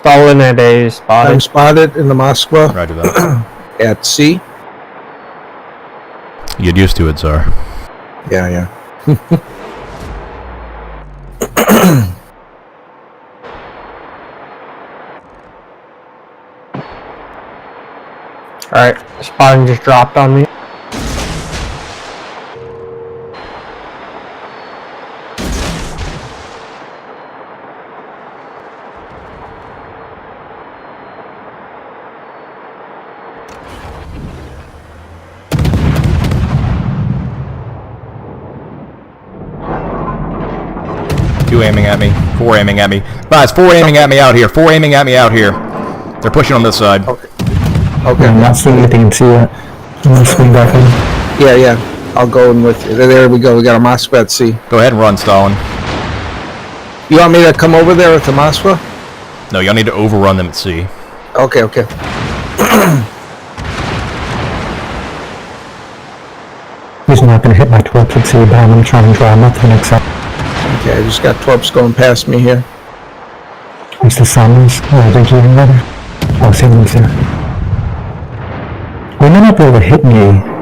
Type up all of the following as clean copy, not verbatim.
Stolen at A, spotted. I'm spotted in the Moskva. Roger that. At C. Get used to it, Tsar. Yeah. Alright, spotting just dropped on me. Two aiming at me. Four aiming at me. Guys, four aiming at me out here. Four aiming at me out here. They're pushing on this side. Okay. I'm not seeing anything in C yet. I'm gonna swing back in. Yeah. I'll go in with you. There we go. We got a Moskva at C. Go ahead and run, Stalin. You want me to come over there with the Moskva? No, y'all need to overrun them at C. Okay. He's not gonna hit my torps at C, but I'm gonna try and draw him up to the next side. Okay, I just got torps going past me here. It's the summons. Oh, they're getting ready. Oh, Salem's there. They may not be able to hit me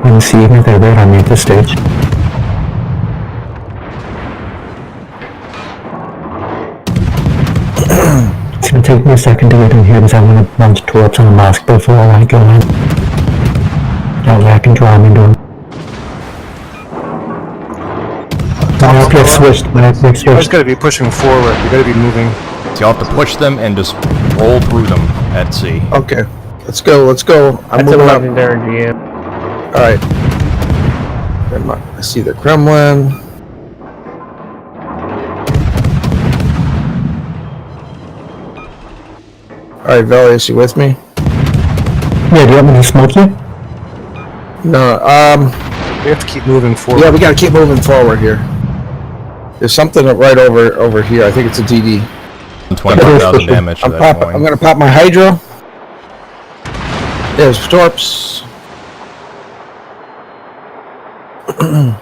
in C even if they wait on me at this stage. It's gonna take me a second to get in here because I want to launch torps on the mosque before I go in. That way I can draw him into him. My object switched. You guys gotta be pushing forward. You gotta be moving. So you'll have to push them and just roll through them at C. Okay. Let's go. I'm That's a moving up. legendary GM. Alright. I see the Kremlin. Alright, Velius, you with me? Yeah, do you want me to smoke you? No, We have to keep moving forward. yeah, we gotta keep moving forward here. There's something right over here. I think it's a DD. 25,000 damage to that I'm point. gonna pop my Hydro. There's torps. I'm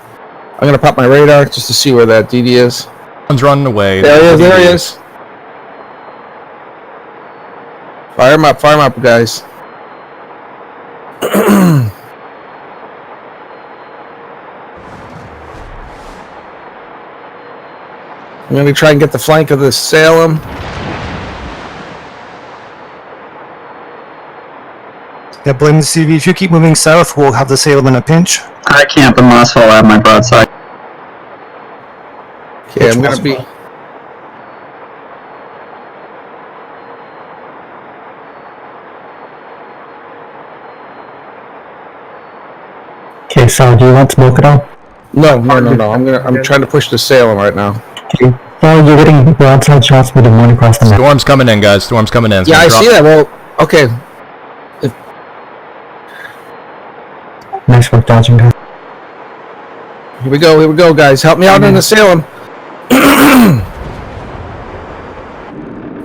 gonna pop my radar just to see where that DD is. One's running away. There he is. Fire him up, guys. I'm gonna try and get the flank of the Salem. Yeah, blame the CV. If you keep moving south, we'll have the Salem in a pinch. I camp in Mossville. I have my broadside. Okay, I'm gonna be. Okay, so do you want smoke at all? No. I'm trying to push the Salem right now. Okay. So you're getting broadside shots with the one across the map. Storm's coming in, guys. Storm's coming in. It's Yeah, I gonna see that. Well, okay. Nice work dodging, guys. Here we go, guys. Help me out in the Salem.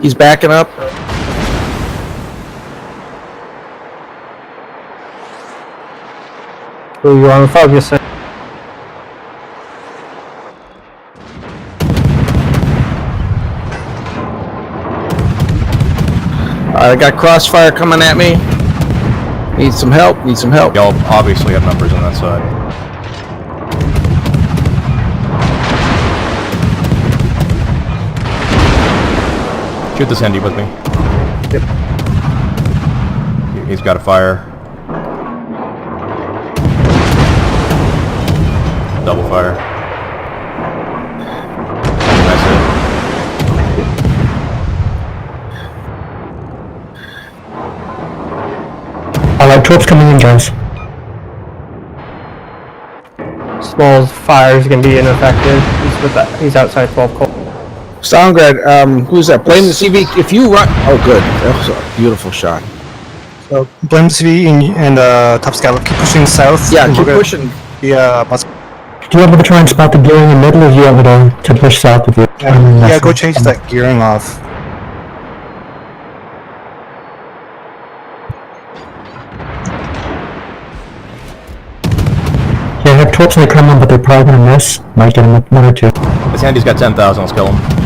He's backing up. Who you want to focus on? I got crossfire coming at me. Need some help. Y'all obviously have numbers on that side. Shoot this Hendy with me. Yep. He's got a fire. Double fire. That's it. Alright, troops coming in, guys. Small's fire is going to be ineffective. He's outside 12 cold. Soundgrad, who's that? Blame the CV. If you run. Oh, good. That was a beautiful shot. So blame the CV and Top Scallop. Keep pushing south. Yeah, and keep we're gonna- pushing. Yeah, Do you want me to try and spot the gear in the middle, or do you want me to push south with you? yeah, go change that gearing off. Yeah, I have torps in the Kremlin, but they're probably gonna miss. Might get him one or two. This Hendy's got 10,000. Let's kill him.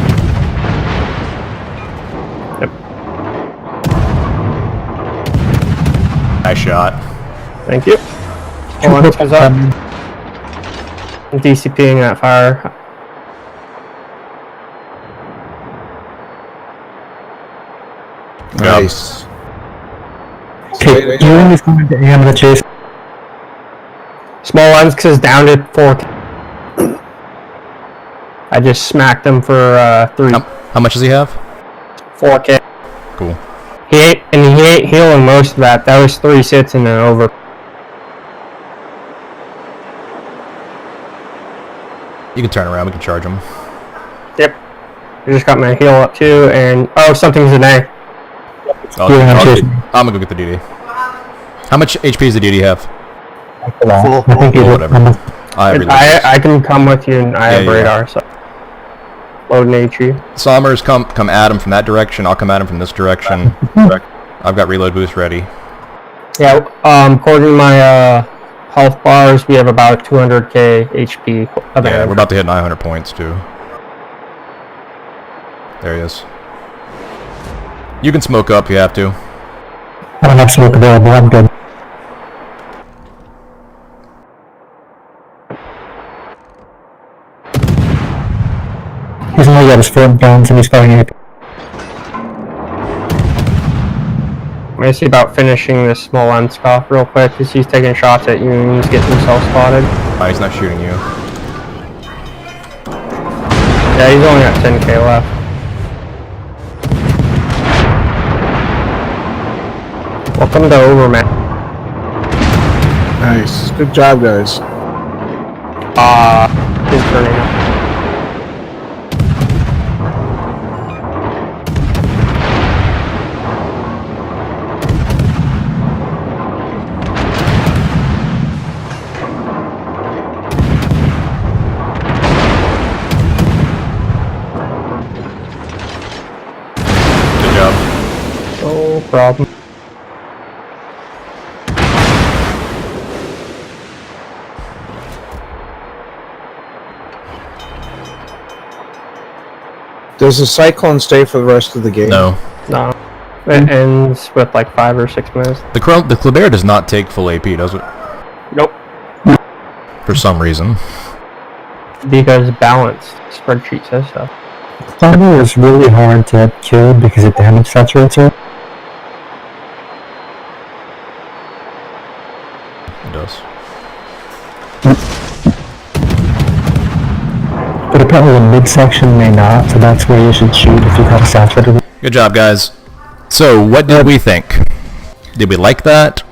Nice shot. Thank you. Hold on, heads up. I'm DCPing that fire. Nice. Okay, Ewing is going to AM the chase. Small ones, because down to 4. I just smacked him for 3. How much does he have? 4K. Cool. He ain't healing most of that. That was 3 sits and then over. You can turn around. We can charge him. Yep. I just got my heal up too, and oh, something's an A. I'm gonna go get the DD. How much HP does the DD have? Full. I think Whatever. I can come with you, and I have radar, so loading HE. Sommers, come at him from that direction. I'll come at him from this direction. I've got reload boost ready. Yeah. According to my health bars, we have about 200k HP. Yeah, we're about to hit 900 points too. There he is. You can smoke up if you have to. I don't have smoke available, I'm good. He's only got his front guns and he's firing AP. I'm gonna see about finishing this small unscoff real quick, because he's taking shots at you and he's getting himself spotted. Oh, he's not shooting you. Yeah, he's only got 10k left. Welcome to Overman. Nice. Good job, guys. He's turning up. Good job. No problem. Does the Cyclone stay for the rest of the game? No. No. It ends with like 5 or 6 minutes. The Kleber does not take full AP, does it? Nope. For some reason. Because balanced spreadsheet says so. Thunder is really hard to kill because it damage saturates her. It does. But apparently the midsection may not, so that's where you should shoot if you got a saturated. Good job, guys. So, what did we think? Did we like that?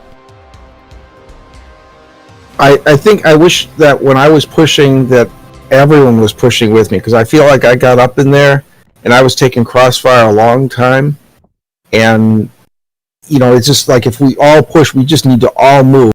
I think I wish that when I was pushing that everyone was pushing with me, because I feel like I got up in there and I was taking crossfire a long time, and you know, it's just like if we all push, we just need to all move.